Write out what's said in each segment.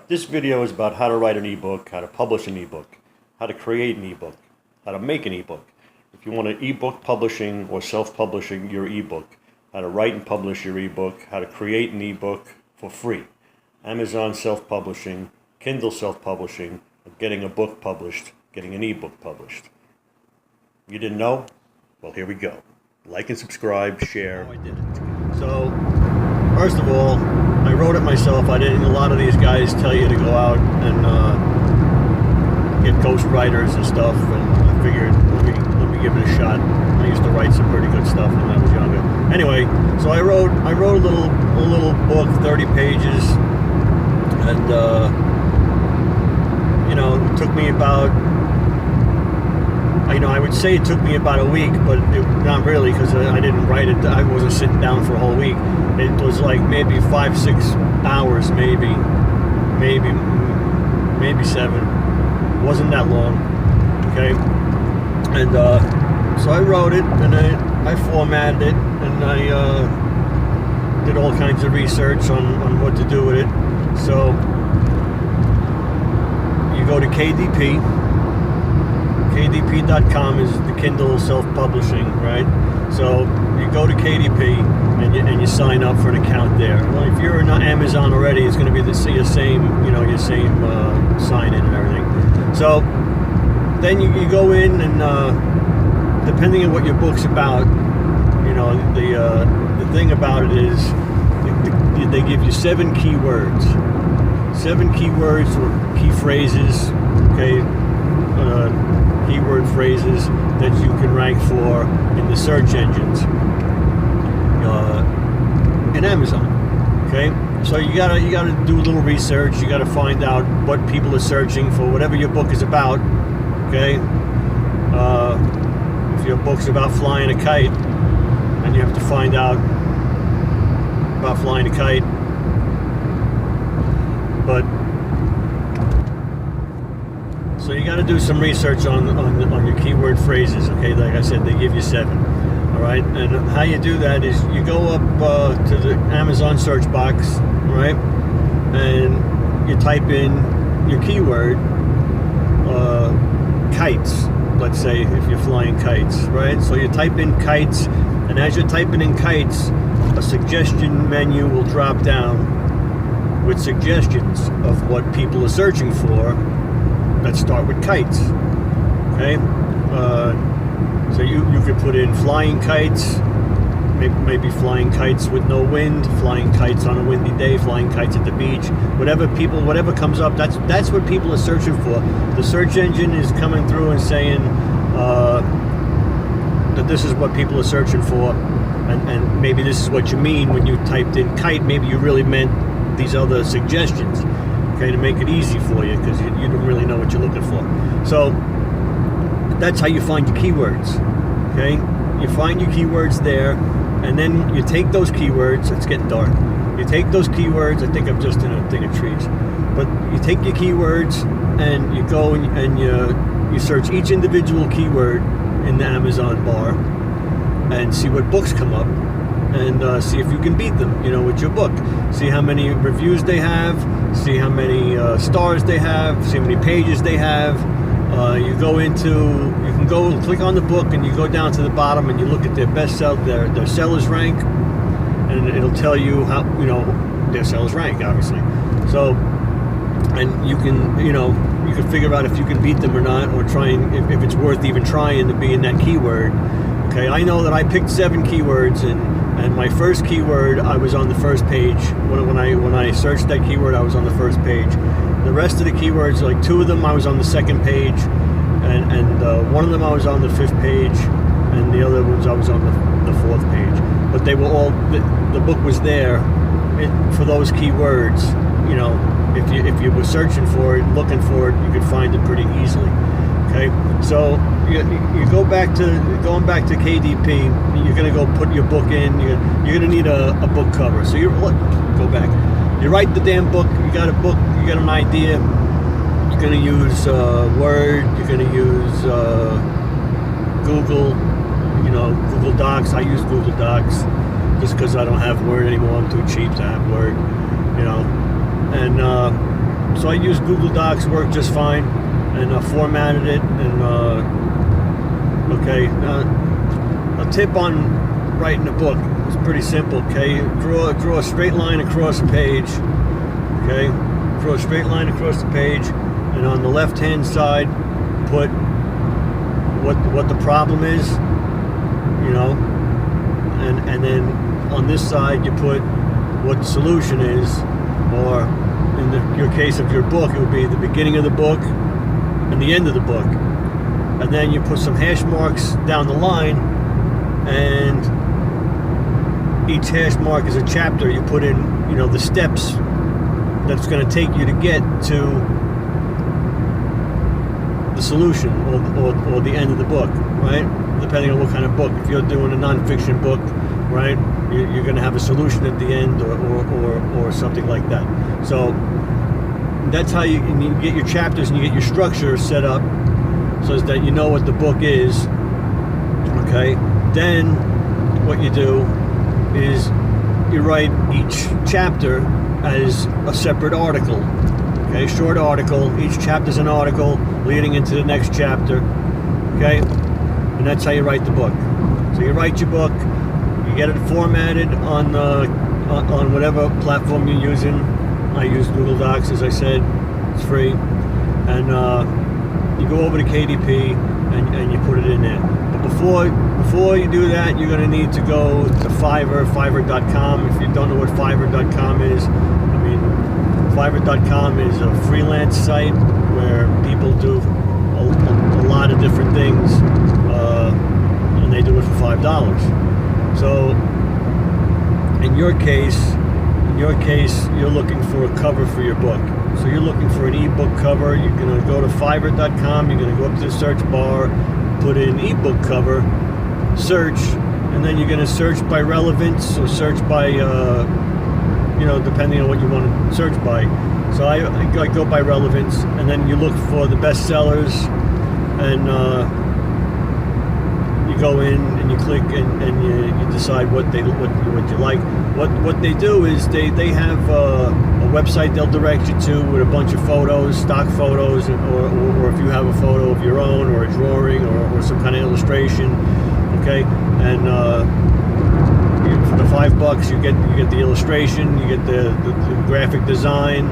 This video is about how to write an ebook, how to publish an ebook, how to create an ebook, how to make an ebook. If you want an ebook publishing or self-publishing your ebook, how to write and publish your ebook, how to create an ebook for free. Amazon self-publishing, Kindle self-publishing, getting a book published, getting an ebook published. You didn't know? Well, here we go. Like and subscribe, share. I did it. So, first of all, I wrote it myself. I didn't. A lot of these guys tell you to go out and get ghost writers and stuff, and I figured let me give it a shot. I used to write some pretty good stuff when I was younger. Anyway, so I wrote a little book, 30 pages, and it took me about. I would say it took me about a week, but not really, because I didn't write it. I wasn't sitting down for a whole week. It was like maybe 5-6 hours, maybe 7. It wasn't that long, okay? And so I wrote it, and I formatted it, and I did all kinds of research on what to do with it. So you go to KDP. KDP.com is the Kindle self-publishing, right? So you go to KDP and you sign up for an account there. Well, if you're on Amazon already, it's going to be your same sign in and everything. So then you go in and depending on what your book's about, the thing about it is they give you 7 keywords. 7 keywords or key phrases, okay? Keyword phrases that you can rank for in the search engines in Amazon. Okay, so you gotta do a little research. You gotta find out what people are searching for, whatever your book is about. Okay, if your book's about flying a kite, then you have to find out about flying a kite. But so you got to do some research on your keyword phrases, okay? Like I said, they give you 7, all right? And how you do that is you go up to the Amazon search box, right? And you type in your keyword, kites, let's say, if you're flying kites, right? So you type in kites, and as you're typing in kites, a suggestion menu will drop down with suggestions of what people are searching for. Let's start with kites, okay? So you could put in flying kites, maybe flying kites with no wind, flying kites on a windy day, flying kites at the beach, whatever comes up, that's what people are searching for. The search engine is coming through and saying that this is what people are searching for, and maybe this is what you mean when you typed in kite. Maybe you really meant these other suggestions. Okay, to make it easy for you, because you don't really know what you're looking for. So that's how you find your keywords. Okay, you find your keywords there, and then you take those keywords. It's getting dark. You take those keywords. I think I'm just in a thing of trees. But you take your keywords and you go and you search each individual keyword in the Amazon bar and see what books come up. And see if you can beat them, with your book. See how many reviews they have, see how many stars they have, see how many pages they have. You can go click on the book, and you go down to the bottom and you look at their their sellers rank, and it'll tell you how, their sellers rank, obviously. So, and you can figure out if you can beat them or not, or if it's worth even trying to be in that keyword. Okay, I know that I picked 7 keywords, and my first keyword, I was on the first page. When I searched that keyword, I was on the first page. The rest of the keywords, like 2 of them, I was on the second page, and one of them I was on the 5th page, and the other ones I was on the 4th page. But they were all, the book was there for those keywords. If you were searching for it, looking for it, you could find it pretty easily. Okay, so you going back to KDP. You're gonna go put your book in. You're gonna need a book cover. So go back. You write the damn book. You got a book. You got an idea. You're gonna use Word. You're gonna use Google. Google Docs. I use Google Docs just because I don't have Word anymore. I'm too cheap to have Word. And So I use Google Docs, worked just fine, and formatted it. And a tip on writing a book is pretty simple. Okay, draw a straight line across a page. Okay, draw a straight line across the page, and on the left-hand side, put what the problem is, you know, and then on this side you put what the solution is, or in your case of your book, it would be the beginning of the book and the end of the book, and then you put some hash marks down the line, and each hash mark is a chapter. You put in, you know, the steps that's going to take you to get to the solution or the end of the book, right? Depending on what kind of book. If you're doing a non-fiction book, right, you're going to have a solution at the end or something like that. So that's how you get your chapters and you get your structure set up so that you know what the book is. Okay, then what you do is you write each chapter as a separate article. Okay, short article. Each chapter's an article leading into the next chapter. Okay, and that's how you write the book. So you write your book, you get it formatted on whatever platform you're using. I use Google Docs, as I said. It's free, and you go over to KDP and you put it in there. But before you do that, you're going to need to go to Fiverr.com. If you don't know what Fiverr.com is, I mean, Fiverr.com is a freelance site where people do a lot of different things, and they do it for $5. So, in your case, you're looking for a cover for your book. So you're looking for an ebook cover. You're going to go to Fiverr.com. You're going to go up to the search bar, put in ebook cover, search, and then you're going to search by relevance or search by depending on what you want to search by. So I go by relevance, and then you look for the best sellers, and you go in and you click and you decide what you like. What they do is they have a website they'll direct you to with a bunch of photos, stock photos, or if you have a photo of your own, or a drawing, or some kind of illustration. Okay, and for the $5 you get the illustration, you get the graphic design,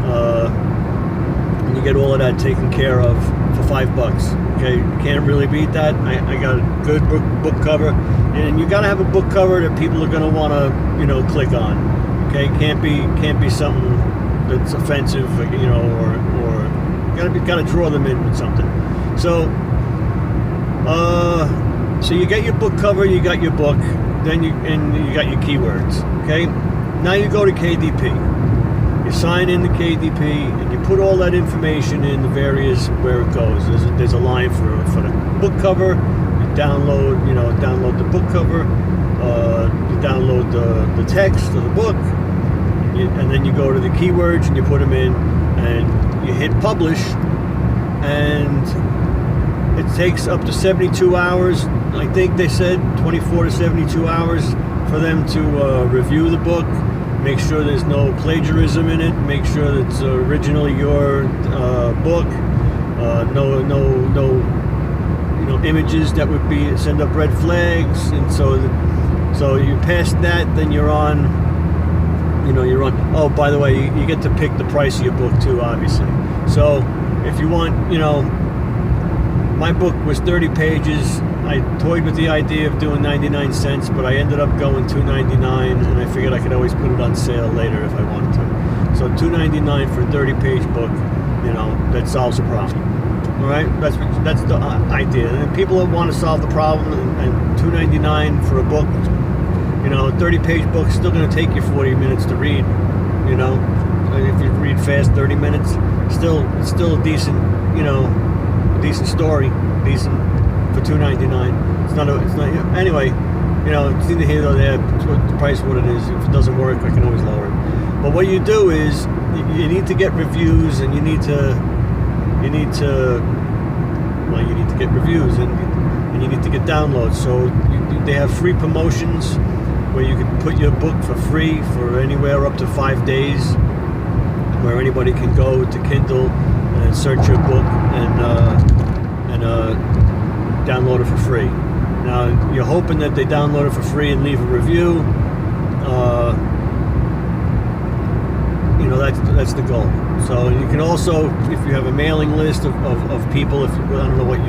and you get all of that taken care of for $5. Okay, you can't really beat that. I got a good book cover, and you got to have a book cover that people are going to want to click on. Okay, can't be something that's offensive, or got to draw them in with something. So you get your book cover, you got your book. Then you got your keywords. Okay, now you go to KDP. You sign in to KDP and you put all that information in the various where it goes. There's a line for the book cover. You download the book cover. You download the text of the book, and then you go to the keywords and you put them in, and you hit publish, and it takes up to 72 hours. I think they said 24 to 72 hours for them to review the book, make sure there's no plagiarism in it, make sure it's originally your book, no images that would send up red flags, and so you pass that, then you're on. Oh, by the way, you get to pick the price of your book too, obviously. So if you want, my book was 30 pages. I toyed with the idea of doing 99 cents, but I ended up going $2.99, and I figured I could always put it on sale later if I wanted to. So $2.99 for a 30-page book, that solves the problem. All right, that's the idea. And people that want to solve the problem, and $2.99 for a book, a 30-page book is still going to take you 40 minutes to read. If you read fast, 30 minutes, it's still a decent, decent story, decent for $2.99. It's not. Anyway, it's neither here nor there. It's the price what it is. If it doesn't work, I can always lower it. But what you do is you need to get reviews, and you need to get reviews, and you need to get downloads. So they have free promotions where you can put your book for free for anywhere up to 5 days. where anybody can go to Kindle and search your book and download it for free. Now, you're hoping that they download it for free and leave a review. That's the goal. So you can also, if you have a mailing list of people, if I don't know what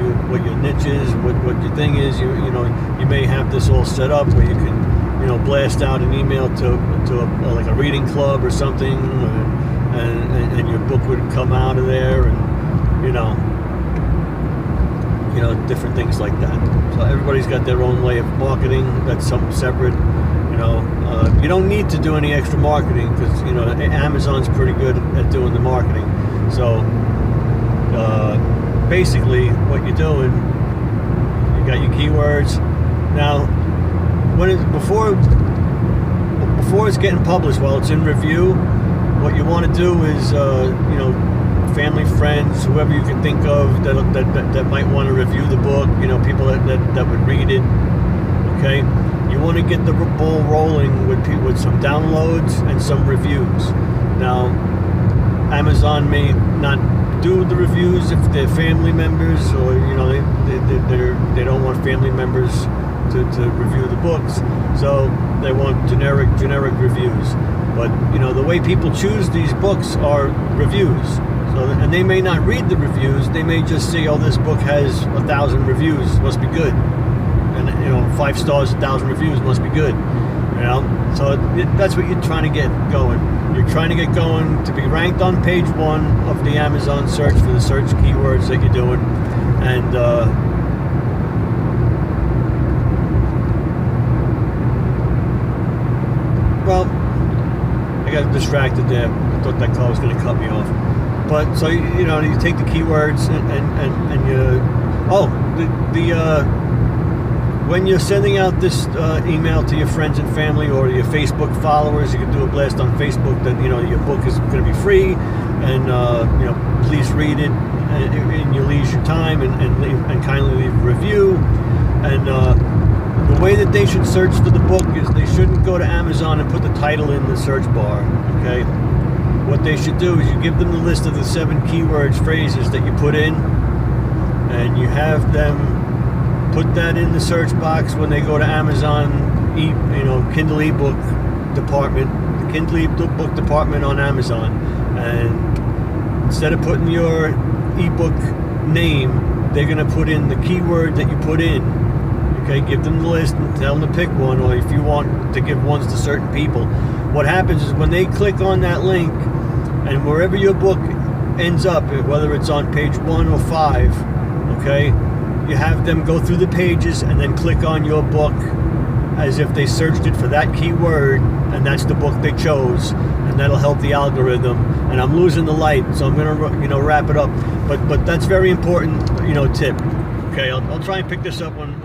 your niche is, what your thing is, you may have this all set up where you can blast out an email to like a reading club or something, and your book would come out of there, and different things like that. So everybody's got their own way of marketing. That's something separate. You don't need to do any extra marketing because Amazon's pretty good at doing the marketing. So basically, what you're doing, you got your keywords. Now, before it's getting published, while it's in review, what you want to do is family, friends, whoever you can think of that might want to review the book, people that would read it. Okay, you want to get the ball rolling with some downloads and some reviews. Now, Amazon may not do the reviews if they're family members, or they don't want family members to review the books, so they want generic reviews. But the way people choose these books are reviews. So, and they may not read the reviews. They may just say, "Oh, this book has 1,000 reviews, must be good." And 5 stars, 1,000 reviews must be good. So that's what you're trying to get going. You're trying to get going to be ranked on page 1 of the Amazon search for the search keywords that you're doing, and well, I got distracted there. I thought that car was going to cut me off. But so you take the keywords and you when you're sending out this email to your friends and family or your Facebook followers, you can do a blast on Facebook that your book is going to be free, and please read it in your leisure time, and kindly leave a review. And the way that they should search for the book is they shouldn't go to Amazon and put the title in the search bar. Okay, what they should do is you give them the list of the 7 keywords, phrases that you put in, and you have them put that in the search box when they go to Amazon, Kindle ebook department, the Kindle ebook department on Amazon, and instead of putting your ebook name, they're going to put in the keyword that you put in. Okay, give them the list and tell them to pick one, or if you want to give ones to certain people. What happens is when they click on that link, and wherever your book ends up, whether it's on page 1 or 5, okay, you have them go through the pages and then click on your book as if they searched it for that keyword, and that's the book they chose, and that'll help the algorithm. And I'm losing the light, so I'm gonna wrap it up. But that's very important, tip. Okay, I'll try and pick this up when